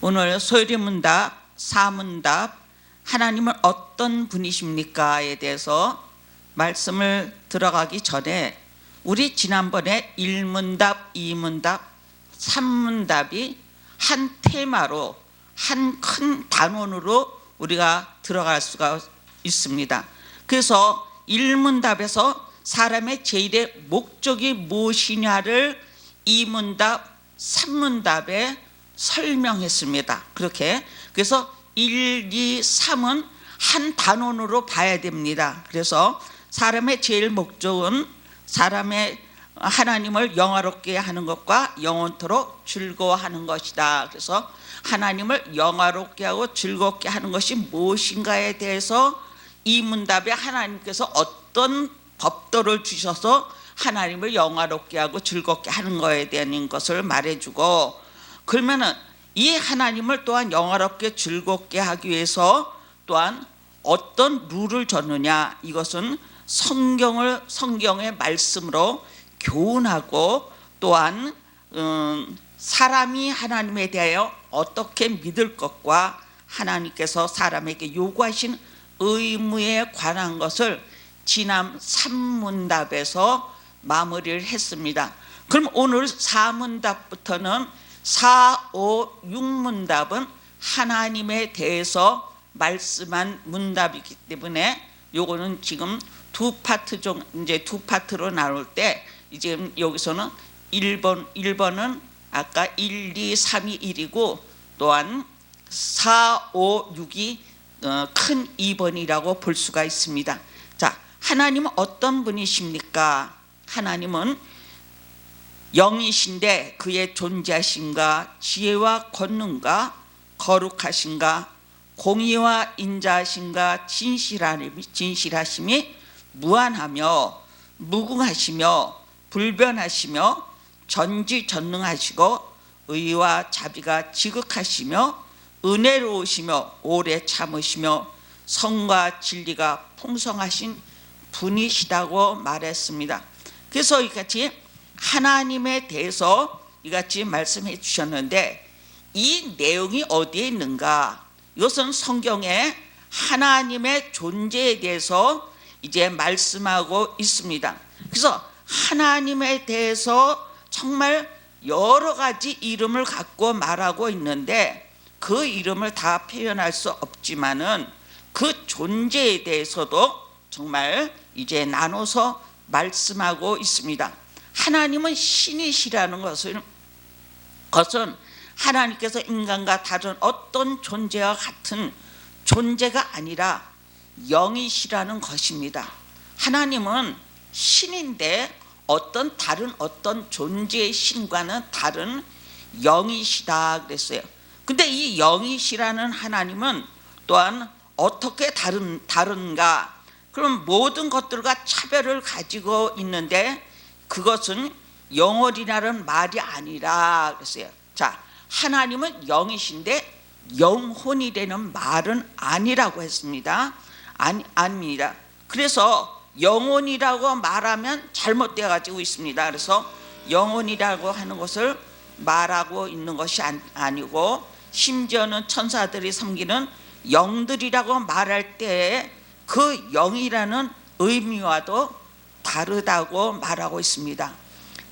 오늘 소리문답, 사문답, 하나님은 어떤 분이십니까에 대해서 말씀을 들어가기 전에 우리 지난번에 1문답, 2문답, 3문답이 한 테마로 한 큰 단원으로 우리가 들어갈 수가 있습니다. 그래서 1문답에서 사람의 제일의 목적이 무엇이냐를 2문답, 3문답에 설명했습니다. 그렇게 그래서 1, 2, 3은 한 단원으로 봐야 됩니다. 그래서 사람의 제일 목적은 사람의 하나님을 영화롭게 하는 것과 영원토록 즐거워하는 것이다. 그래서 하나님을 영화롭게 하고 즐겁게 하는 것이 무엇인가에 대해서 이 문답에 하나님께서 어떤 법도를 주셔서 하나님을 영화롭게 하고 즐겁게 하는 것에 대한 것을 말해주고, 그러면은 이 하나님을 또한 영화롭게 즐겁게 하기 위해서 또한 어떤 룰을 줬느냐, 이것은 성경의 말씀으로 교훈하고 또한 사람이 하나님에 대하여 어떻게 믿을 것과 하나님께서 사람에게 요구하신 의무에 관한 것을 지난 3문답에서 마무리를 했습니다. 그럼 오늘 4문답부터는 4, 5, 6문답은 하나님에 대해서 말씀한 문답이기 때문에 요거는 지금 두 파트로 나눌 때 이제 여기서는 1번은 아까 1, 2, 3이 1이고 또한 4, 5, 6이 큰 2번이라고 볼 수가 있습니다. 자, 하나님은 어떤 분이십니까? 하나님은 영이신데 그의 존재하심과 지혜와 권능과 거룩하심과 공의와 인자하심과 진실하심이 무한하며 무궁하시며 불변하시며 전지전능하시고 의와 자비가 지극하시며 은혜로우시며 오래 참으시며 성과 진리가 풍성하신 분이시다고 말했습니다. 그래서 이같이 하나님에 대해서 이같이 말씀해 주셨는데 이 내용이 어디에 있는가? 이것은 성경에 하나님의 존재에 대해서 이제 말씀하고 있습니다. 그래서 하나님에 대해서 정말 여러 가지 이름을 갖고 말하고 있는데 그 이름을 다 표현할 수 없지만은 그 존재에 대해서도 정말 이제 나눠서 말씀하고 있습니다. 하나님은 신이시라는 것은 하나님께서 인간과 다른 어떤 존재와 같은 존재가 아니라 영이시라는 것입니다. 하나님은 신인데 다른 어떤 존재의 신과는 다른 영이시다 그랬어요. 근데 이 영이시라는 하나님은 또한 어떻게 다른가? 그럼 모든 것들과 차별을 가지고 있는데 그것은 영혼이라는 말이 아니라 그랬어요. 자, 하나님은 영이신데 영혼이라는 말은 아니라고 했습니다. 아닙니다. 그래서 영혼이라고 말하면 잘못되어 가지고 있습니다. 그래서 영혼이라고 하는 것을 말하고 있는 것이 아니고 심지어는 천사들이 섬기는 영들이라고 말할 때 그 영이라는 의미와도 다르다고 말하고 있습니다.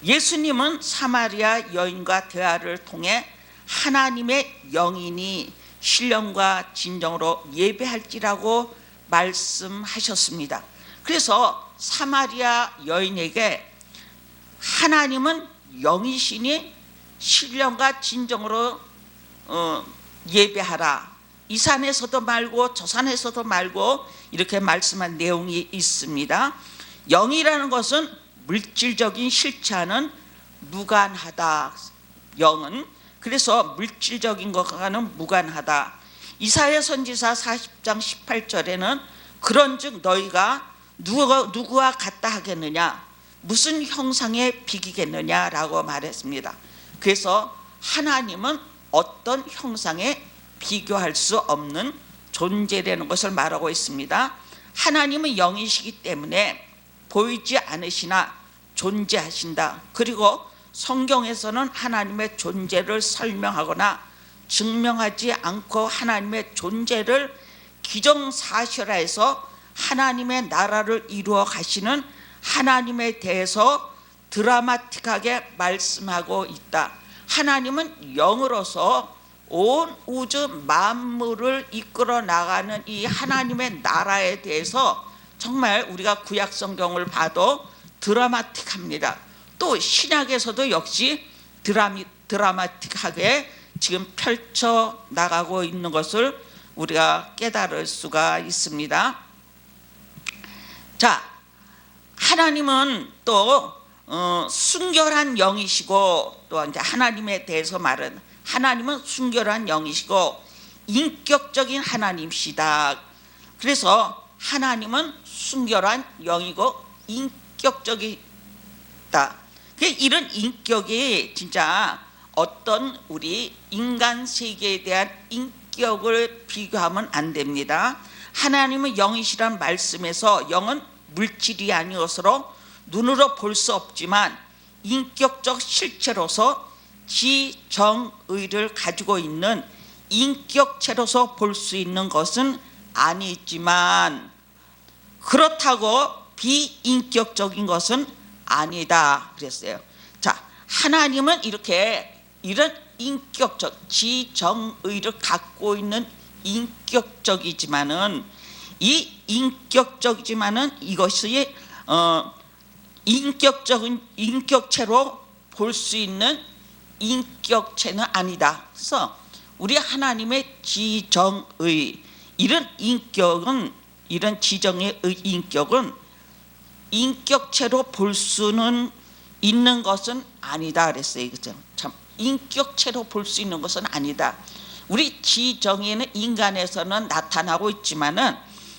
예수님은 사마리아 여인과 대화를 통해 하나님의 영이니 신령과 진정으로 예배할지라고 말씀하셨습니다. 그래서 사마리아 여인에게 하나님은 영이시니 신령과 진정으로 예배하라. 이 산에서도 말고 저 산에서도 말고 이렇게 말씀한 내용이 있습니다. 영이라는 것은 물질적인 실체와는 무관하다. 영은 그래서 물질적인 것과는 무관하다. 이사야 선지자 40장 18절에는 그런즉 너희가 누구와 같다 하겠느냐, 무슨 형상에 비기겠느냐라고 말했습니다. 그래서 하나님은 어떤 형상에 비교할 수 없는 존재라는 것을 말하고 있습니다. 하나님은 영이시기 때문에 보이지 않으시나 존재하신다. 그리고 성경에서는 하나님의 존재를 설명하거나 증명하지 않고 하나님의 존재를 기정사실화해서 하나님의 나라를 이루어 가시는 하나님에 대해서 드라마틱하게 말씀하고 있다. 하나님은 영으로서 온 우주 만물을 이끌어 나가는 이 하나님의 나라에 대해서 정말 우리가 구약 성경을 봐도 드라마틱합니다. 또 신약에서도 역시 드라마틱하게 지금 펼쳐 나가고 있는 것을 우리가 깨달을 수가 있습니다. 자, 하나님은 또 순결한 영이시고, 또 이제 하나님에 대해서 말은 하나님은 순결한 영이시고 인격적인 하나님이시다. 그래서 하나님은 순결한 영이고 인격적이다. 이런 인격이 진짜 어떤 우리 인간 세계에 대한 인격을 비교하면 안 됩니다. 하나님은 영이시란 말씀에서 영은 물질이 아니었으로 눈으로 볼 수 없지만 인격적 실체로서 지정의를 가지고 있는 인격체로서 볼 수 있는 것은 아니지만 그렇다고 비인격적인 것은 아니다 그랬어요. 자, 하나님은 이런 인격적 지정의를 갖고 있는 인격적이지만은 이 인격적이지만은 이것이 인격체로 볼 수 있는 인격체는 아니다. 그래서 우리 하나님의 지정의 이런 인격은, 이런 지정의 인격은 인격체로 볼 수는 있는 것은 아니다 그랬어요. 그죠? 참, 인격체로 볼 수 있는 것은 아니다. 우리 지정에는 인간에서는 나타나고 있지만은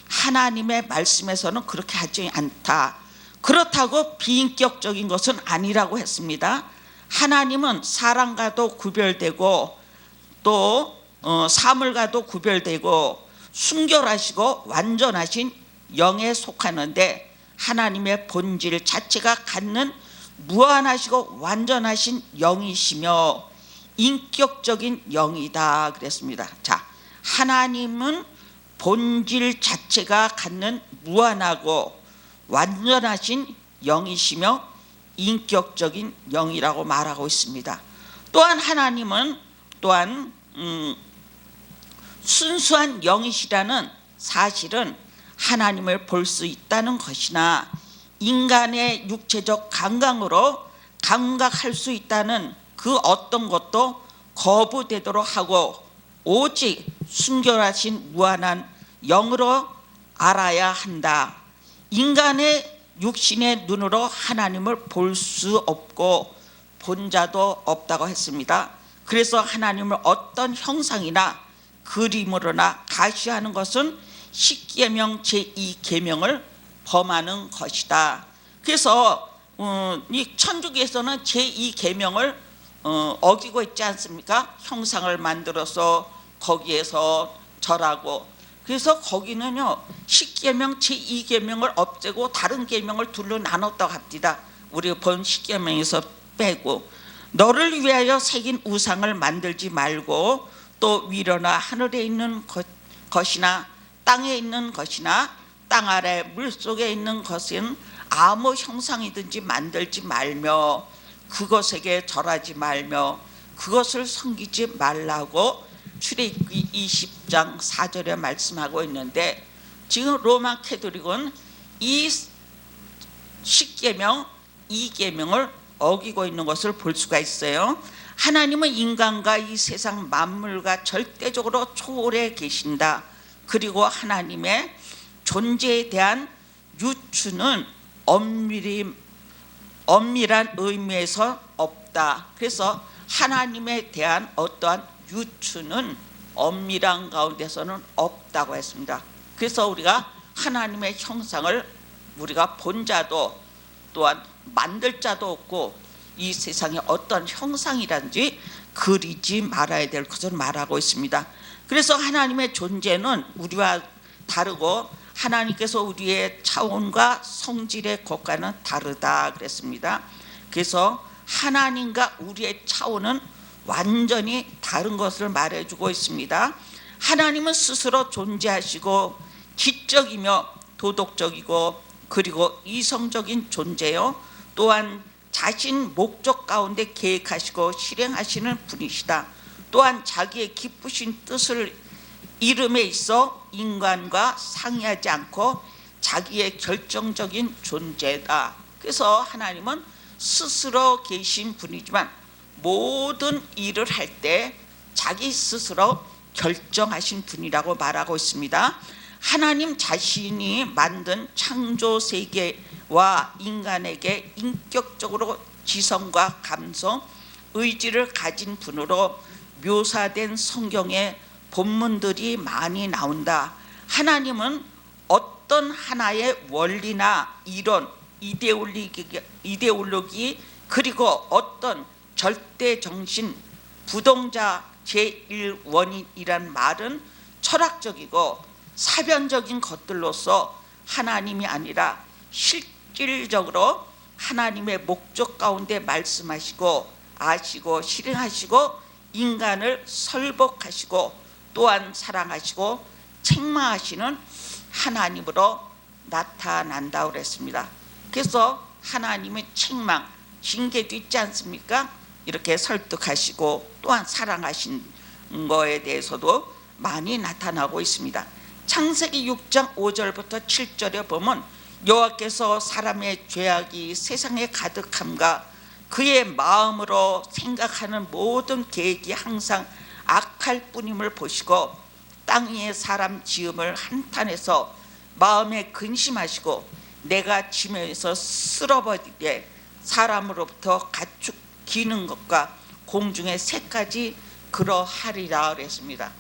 하나님의 말씀에서는 그렇게 하지 않다. 그렇다고 비인격적인 것은 아니라고 했습니다. 하나님은 사람과도 구별되고 또 사물과도 구별되고 순결하시고 완전하신 영에 속하는데 하나님의 본질 자체가 갖는 무한하시고 완전하신 영이시며 인격적인 영이다 그랬습니다. 자, 하나님은 본질 자체가 갖는 무한하고 완전하신 영이시며 인격적인 영이라고 말하고 있습니다. 또한 하나님은 또한 순수한 영이시라는 사실은 하나님을 볼 수 있다는 것이나 인간의 육체적 감각으로 감각할 수 있다는 그 어떤 것도 거부되도록 하고 오직 순결하신 무한한 영으로 알아야 한다. 인간의 육신의 눈으로 하나님을 볼 수 없고 본 자도 없다고 했습니다. 그래서 하나님을 어떤 형상이나 그림으로나 가시하는 것은 십계명 제2계명을 범하는 것이다. 그래서 이 천주교에서는 제2계명을 어기고 있지 않습니까? 형상을 만들어서 거기에서 절하고, 그래서 거기는요 십계명 제2계명을 없애고 다른 계명을 둘로 나눴다고 합니다. 우리 본 십계명에서 빼고 너를 위하여 새긴 우상을 만들지 말고 또 위로나 하늘에 있는 것이나 땅에 있는 것이나 땅 아래 물속에 있는 것은 아무 형상이든지 만들지 말며 그것에게 절하지 말며 그것을 섬기지 말라고 출애굽기 20장 4절에 말씀하고 있는데, 지금 로마 캐토릭은 이 십계명 2계명을 어기고 있는 것을 볼 수가 있어요. 하나님은 인간과 이 세상 만물과 절대적으로 초월해 계신다. 그리고 하나님의 존재에 대한 유추는 엄밀한 의미에서 없다. 그래서 하나님에 대한 어떠한 유추는 엄밀한 가운데서는 없다고 했습니다. 그래서 우리가 하나님의 형상을 우리가 본 자도 또한 만들 자도 없고 이 세상에 어떤 형상이란지 그리지 말아야 될 것을 말하고 있습니다. 그래서 하나님의 존재는 우리와 다르고 하나님께서 우리의 차원과 성질의 것과는 다르다 그랬습니다. 그래서 하나님과 우리의 차원은 완전히 다른 것을 말해주고 있습니다. 하나님은 스스로 존재하시고 지적이며 도덕적이고 그리고 이성적인 존재요, 또한 자신 목적 가운데 계획하시고 실행하시는 분이시다. 또한 자기의 기쁘신 뜻을 이름에 있어 인간과 상의하지 않고 자기의 결정적인 존재다. 그래서 하나님은 스스로 계신 분이지만 모든 일을 할 때 자기 스스로 결정하신 분이라고 말하고 있습니다. 하나님 자신이 만든 창조 세계와 인간에게 인격적으로 지성과 감성, 의지를 가진 분으로 묘사된 성경의 본문들이 많이 나온다. 하나님은 어떤 하나의 원리나 이론, 이데올로기 그리고 어떤 절대 정신, 부동자 제1원인이란 말은 철학적이고 사변적인 것들로서 하나님이 아니라 실질적으로 하나님의 목적 가운데 말씀하시고 아시고 실행하시고 인간을 설복하시고 또한 사랑하시고 책망하시는 하나님으로 나타난다고 그랬습니다. 그래서 하나님의 책망, 징계도 있지 않습니까? 이렇게 설득하시고 또한 사랑하신 거에 대해서도 많이 나타나고 있습니다. 창세기 6장 5절부터 7절에 보면 여호와께서 사람의 죄악이 세상에 가득함과 그의 마음으로 생각하는 모든 계획이 항상 악할 뿐임을 보시고 땅 위에 사람 지음을 한탄해서 마음에 근심하시고 내가 지면에서 쓸어버리되 사람으로부터 가축 기는 것과 공중의 새까지 그러하리라 그랬습니다.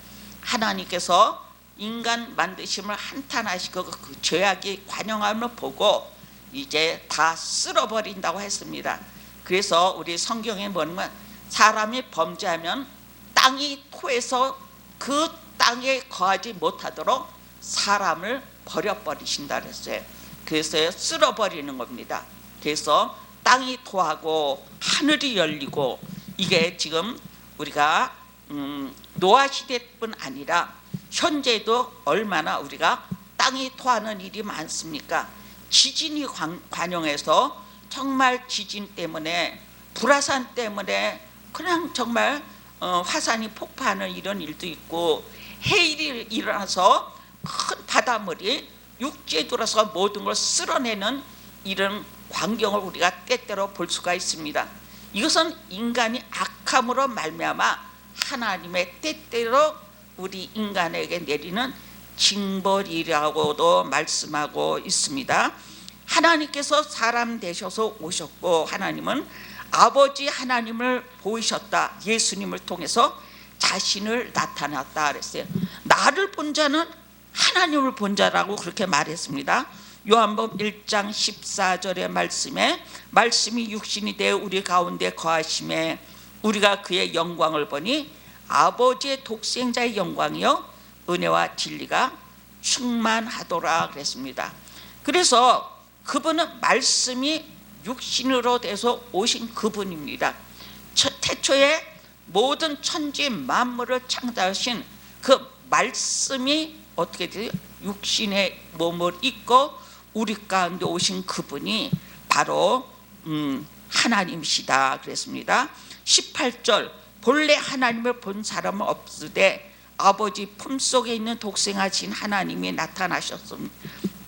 하나님께서 인간 만드심을 한탄하시고 그 죄악이 관영함을 보고 이제 다 쓸어버린다고 했습니다. 그래서 우리 성경에 보면 사람이 범죄하면 땅이 토해서 그 땅에 거하지 못하도록 사람을 버려버리신다 그랬어요. 그래서 쓸어버리는 겁니다. 그래서 땅이 토하고 하늘이 열리고 이게 지금 우리가 노아 시대뿐 아니라 현재도 얼마나 우리가 땅이 토하는 일이 많습니까? 지진이 관영해서 정말 지진 때문에 불화산 때문에 그냥 정말 화산이 폭파하는 이런 일도 있고 해일이 일어나서 큰 바닷물이 육지에 들어서 모든 걸 쓸어내는 이런 광경을 우리가 때때로 볼 수가 있습니다. 이것은 인간이 악함으로 말미암아 하나님의 때때로 우리 인간에게 내리는 징벌이라고도 말씀하고 있습니다. 하나님께서 사람 되셔서 오셨고 하나님은 아버지 하나님을 보이셨다. 예수님을 통해서 자신을 나타났다 그랬어요. 나를 본 자는 하나님을 본 자라고 그렇게 말했습니다. 요한복음 1장 14절의 말씀에 말씀이 육신이 되어 우리 가운데 거하심에 우리가 그의 영광을 보니 아버지의 독생자의 영광이요 은혜와 진리가 충만하더라 그랬습니다. 그래서 그분은 말씀이 육신으로 돼서 오신 그분입니다. 태초에 모든 천지 만물을 창조하신 그 말씀이 어떻게 돼요? 육신의 몸을 입고 우리 가운데 오신 그분이 바로 하나님이시다 그랬습니다. 18절 본래 하나님을 본 사람은 없으되 아버지 품속에 있는 독생하신 하나님이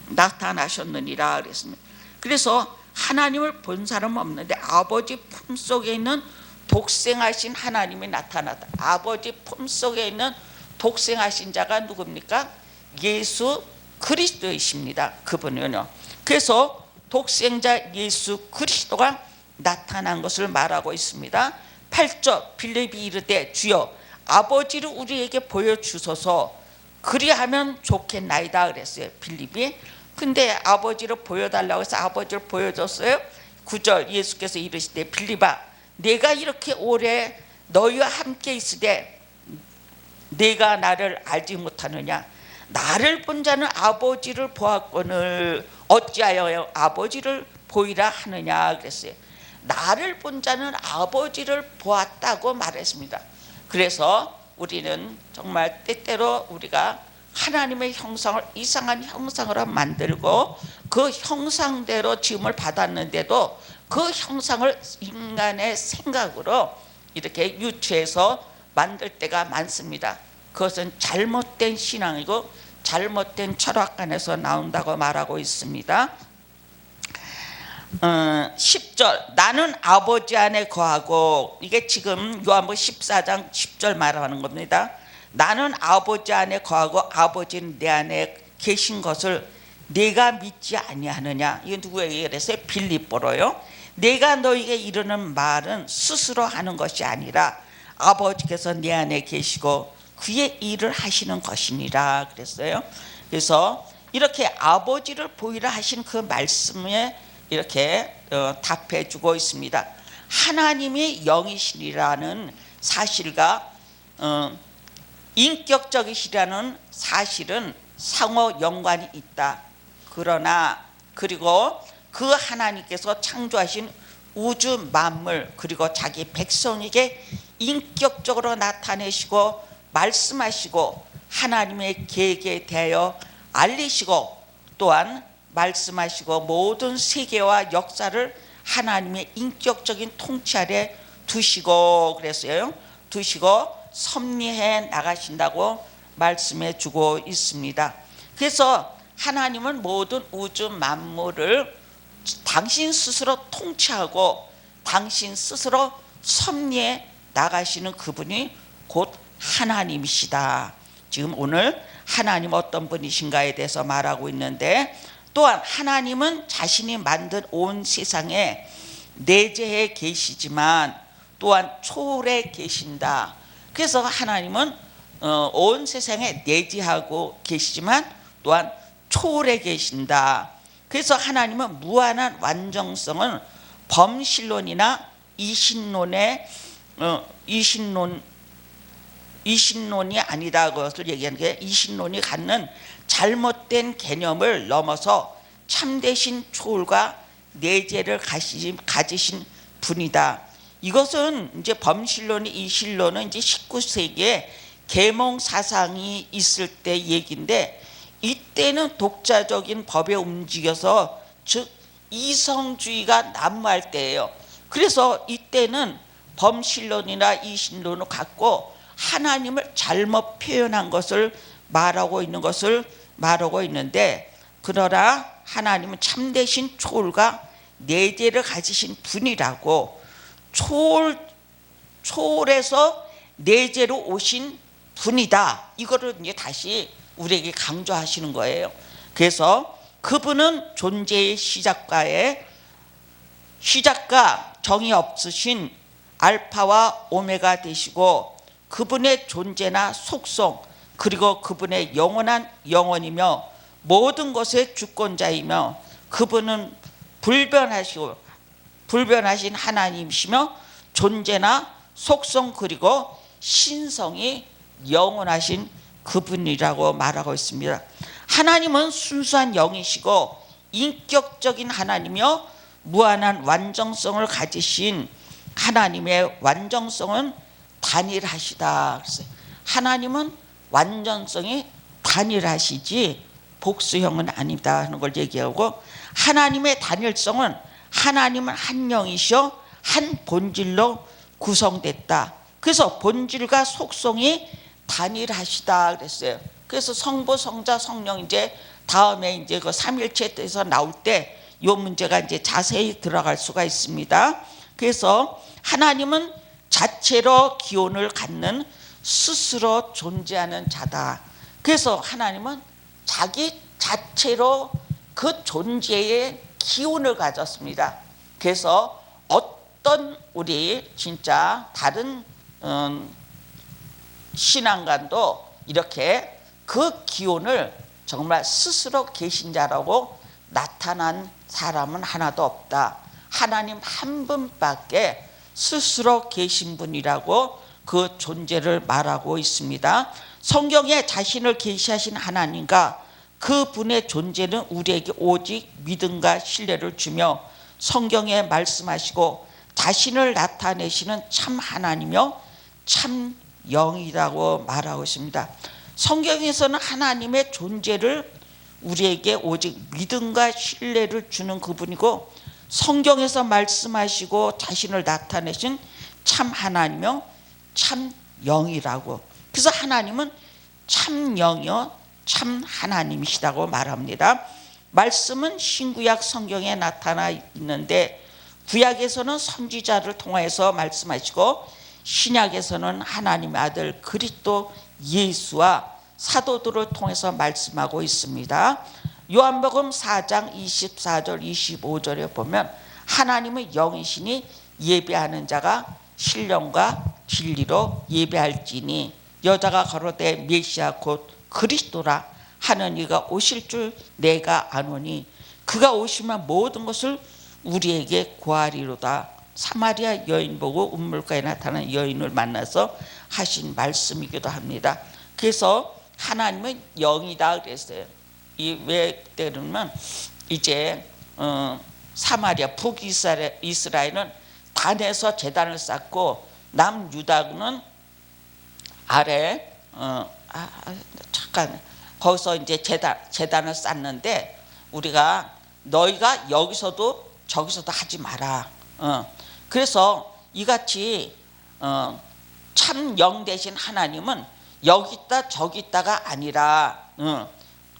나타나셨느니라 그랬습니다. 그래서 하나님을 본 사람은 없는데 아버지 품속에 있는 독생하신 하나님이 나타났다. 아버지 품속에 있는 독생하신 자가 누굽니까? 예수 그리스도이십니다. 그분은요. 그래서 독생자 예수 그리스도가 나타난 것을 말하고 있습니다. 8절 빌립이 이르되 주여 아버지를 우리에게 보여주소서 그리하면 좋겠나이다 그랬어요. 빌립이. 근데 아버지를 보여달라고 해서 아버지를 보여줬어요. 9절 예수께서 이르시되 빌립아 내가 이렇게 오래 너희와 함께 있으되 내가 나를 알지 못하느냐? 나를 본 자는 아버지를 보았거늘 어찌하여 아버지를 보이라 하느냐 그랬어요. 나를 본 자는 아버지를 보았다고 말했습니다. 그래서 우리는 정말 때때로 우리가 하나님의 형상을 이상한 형상으로 만들고 그 형상대로 지음을 받았는데도 그 형상을 인간의 생각으로 이렇게 유추해서 만들 때가 많습니다. 그것은 잘못된 신앙이고 잘못된 철학관에서 나온다고 말하고 있습니다. 10절 나는 아버지 안에 거하고, 이게 지금 요한복음 14장 10절 말하는 겁니다. 나는 아버지 안에 거하고 아버지는 내 안에 계신 것을 내가 믿지 아니하느냐. 이건 누구에게 그랬어요? 빌립보로요. 내가 너에게 이르는 말은 스스로 하는 것이 아니라 아버지께서 내 안에 계시고 그의 일을 하시는 것이니라 그랬어요. 그래서 이렇게 아버지를 보이라 하신 그 말씀에 이렇게 답해 주고 있습니다. 하나님이 영이시라는 사실과 인격적이시라는 사실은 상호 연관이 있다. 그러나 그리고 그 하나님께서 창조하신 우주 만물 그리고 자기 백성에게 인격적으로 나타내시고 말씀하시고 하나님의 계획에 대하여 알리시고 또한 말씀하시고 모든 세계와 역사를 하나님의 인격적인 통치 아래 두시고 그랬어요. 두시고 섭리해 나가신다고 말씀해 주고 있습니다. 그래서 하나님은 모든 우주 만물을 당신 스스로 통치하고 당신 스스로 섭리해 나가시는 그분이 곧 하나님이시다. 지금 오늘 하나님 어떤 분이신가에 대해서 말하고 있는데, 또한 하나님은 자신이 만든 온 세상에 내재해 계시지만 또한 초월해 계신다. 그래서 하나님은 온 세상에 내재하고 계시지만 또한 초월해 계신다. 그래서 하나님은 무한한 완전성은 범신론이나 이신론이 아니다. 그것을 얘기하는 게 이신론이 갖는 잘못된 개념을 넘어서 참되신 초월과 내재를 가지신 분이다. 이것은 이제 범신론이 이신론은 이제 19세기에 계몽 사상이 있을 때 얘기인데, 이때는 독자적인 법에 움직여서 즉 이성주의가 난무할 때예요. 그래서 이때는 범신론이나 이신론을 갖고 하나님을 잘못 표현한 것을 말하고 있는데, 그러나 하나님은 참되신 초월과 내재를 가지신 분이라고, 초월에서 내재로 오신 분이다. 이거를 이제 다시 우리에게 강조하시는 거예요. 그래서 그분은 존재의 시작과 정의 없으신 알파와 오메가 되시고, 그분의 존재나 속성 그리고 그분의 영원한 영원이며 모든 것의 주권자이며, 그분은 불변하신 하나님이시며 존재나 속성 그리고 신성이 영원하신 그분이라고 말하고 있습니다. 하나님은 순수한 영이시고 인격적인 하나님이며 무한한 완전성을 가지신 하나님의 완전성은 단일하시다. 하나님은 완전성이 단일하시지 복수형은 아니다 하는 걸 얘기하고, 하나님의 단일성은 하나님은 한 영이시여 한 본질로 구성됐다. 그래서 본질과 속성이 단일하시다 그랬어요. 그래서 성부, 성자, 성령 이제 다음에 이제 그 삼일체에서 나올 때 이 문제가 이제 자세히 들어갈 수가 있습니다. 그래서 하나님은 자체로 기원을 갖는 스스로 존재하는 자다. 그래서 하나님은 자기 자체로 그 존재의 기원을 가졌습니다. 그래서 어떤 우리 진짜 다른 신앙관도 이렇게 그 기원을 정말 스스로 계신 자라고 나타난 사람은 하나도 없다. 하나님 한 분밖에 스스로 계신 분이라고 그 존재를 말하고 있습니다. 성경에 자신을 계시하신 하나님과 그분의 존재는 우리에게 오직 믿음과 신뢰를 주며 성경에 말씀하시고 자신을 나타내시는 참 하나님이며 참 영이라고 말하고 있습니다. 성경에서는 하나님의 존재를 우리에게 오직 믿음과 신뢰를 주는 그분이고, 성경에서 말씀하시고 자신을 나타내신 참 하나님이며 참 영이라고. 그래서 하나님은 참 영이요 참 하나님이시다고 말합니다. 말씀은 신구약 성경에 나타나 있는데, 구약에서는 선지자를 통해서 말씀하시고 신약에서는 하나님의 아들 그리스도 예수와 사도들을 통해서 말씀하고 있습니다. 요한복음 4장 24절 25절에 보면 하나님의 영이시니 예배하는 자가 신령과 진리로 예배할지니 여자가 가로되 메시아 곧 그리스도라 하는 이가 오실 줄 내가 아노니 그가 오시면 모든 것을 우리에게 고하리로다. 사마리아 여인 보고 운물가에 나타난 여인을 만나서 하신 말씀이기도 합니다. 그래서 하나님은 영이다 그랬어요. 왜 그러면 이제 사마리아 북이스라엘은 단에서 제단을 쌓고 남유다는 아래 잠깐 거기서 이제 제단을 쌓는데, 우리가 너희가 여기서도 저기서도 하지 마라. 그래서 이같이 참 영 대신 하나님은 여기 있다 저기 있다가 아니라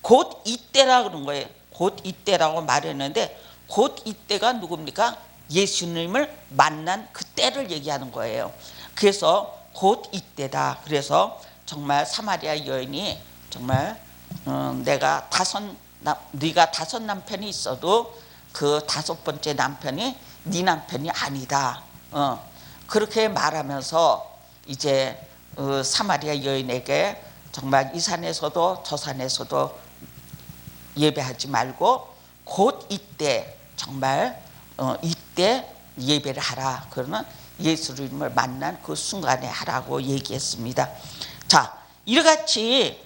곧 이때라 그런 거예요. 곧 이때라고 말했는데, 곧 이때가 누굽니까? 예수님을 만난 그때를 얘기하는 거예요. 그래서 곧 이때다. 그래서 정말 사마리아 여인이 정말 네가 다섯 남편이 있어도 그 다섯 번째 남편이 네 남편이 아니다. 그렇게 말하면서 이제 사마리아 여인에게 정말 이 산에서도 저 산에서도 예배하지 말고 곧 이때 정말 이때 예배를 하라. 그러면 예수님을 만난 그 순간에 하라고 얘기했습니다. 자, 이같이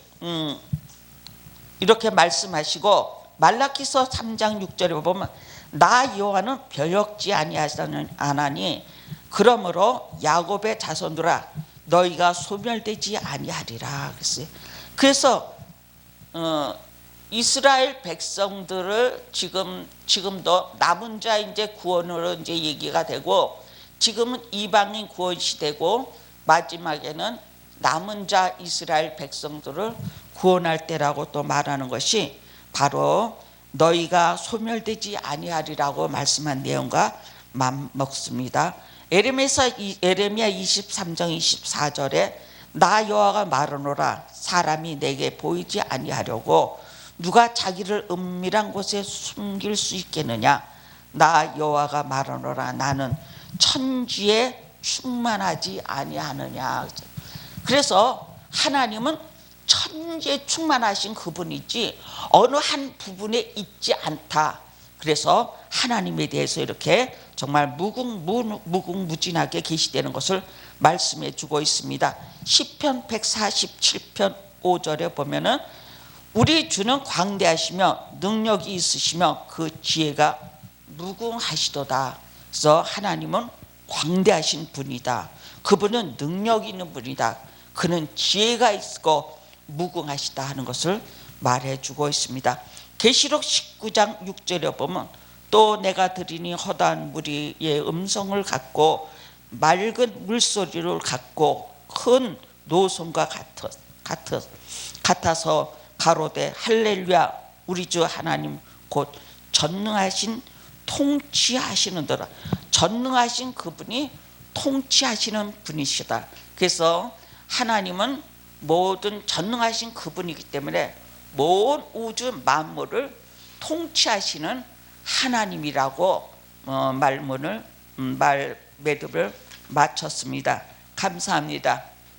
이렇게 말씀하시고 말라기서 3장 6절에 보면 나 여호와는 변력지 아니하니 그러므로 야곱의 자손들아 너희가 소멸되지 아니하리라 그랬어요. 그래서 이스라엘 백성들을 지금도 남은 자 이제 구원으로 이제 얘기가 되고, 지금은 이방인 구원 시대고 마지막에는 남은 자 이스라엘 백성들을 구원할 때라고 또 말하는 것이 바로 너희가 소멸되지 아니하리라고 말씀한 내용과 맞먹습니다. 에레미야 23장 24절에 나 여호와가 말하노라 사람이 내게 보이지 아니하려고 누가 자기를 은밀한 곳에 숨길 수 있겠느냐. 나 여호와가 말하노라 나는 천지에 충만하지 아니하느냐. 그래서 하나님은 천지에 충만하신 그분이지 어느 한 부분에 있지 않다. 그래서 하나님에 대해서 이렇게 정말 무궁무진하게 계시되는 것을 말씀해 주고 있습니다. 시편 147편 5절에 보면은 우리 주는 광대하시며 능력이 있으시며 그 지혜가 무궁하시도다. 그래서 하나님은 광대하신 분이다. 그분은 능력이 있는 분이다. 그는 지혜가 있고 무궁하시다 하는 것을 말해주고 있습니다. 계시록 19장 6절에 보면 또 내가 들으니 허다한 무리의 음성을 갖고 맑은 물소리를 갖고 큰 노성과 같아서 가로되 할렐루야 우리 주 하나님 곧 전능하신 통치하시는도다. 전능하신 그분이 통치하시는 분이시다. 그래서 하나님은 모든 전능하신 그분이기 때문에 모든 우주 만물을 통치하시는 하나님이라고 매듭을 마쳤습니다. 감사합니다.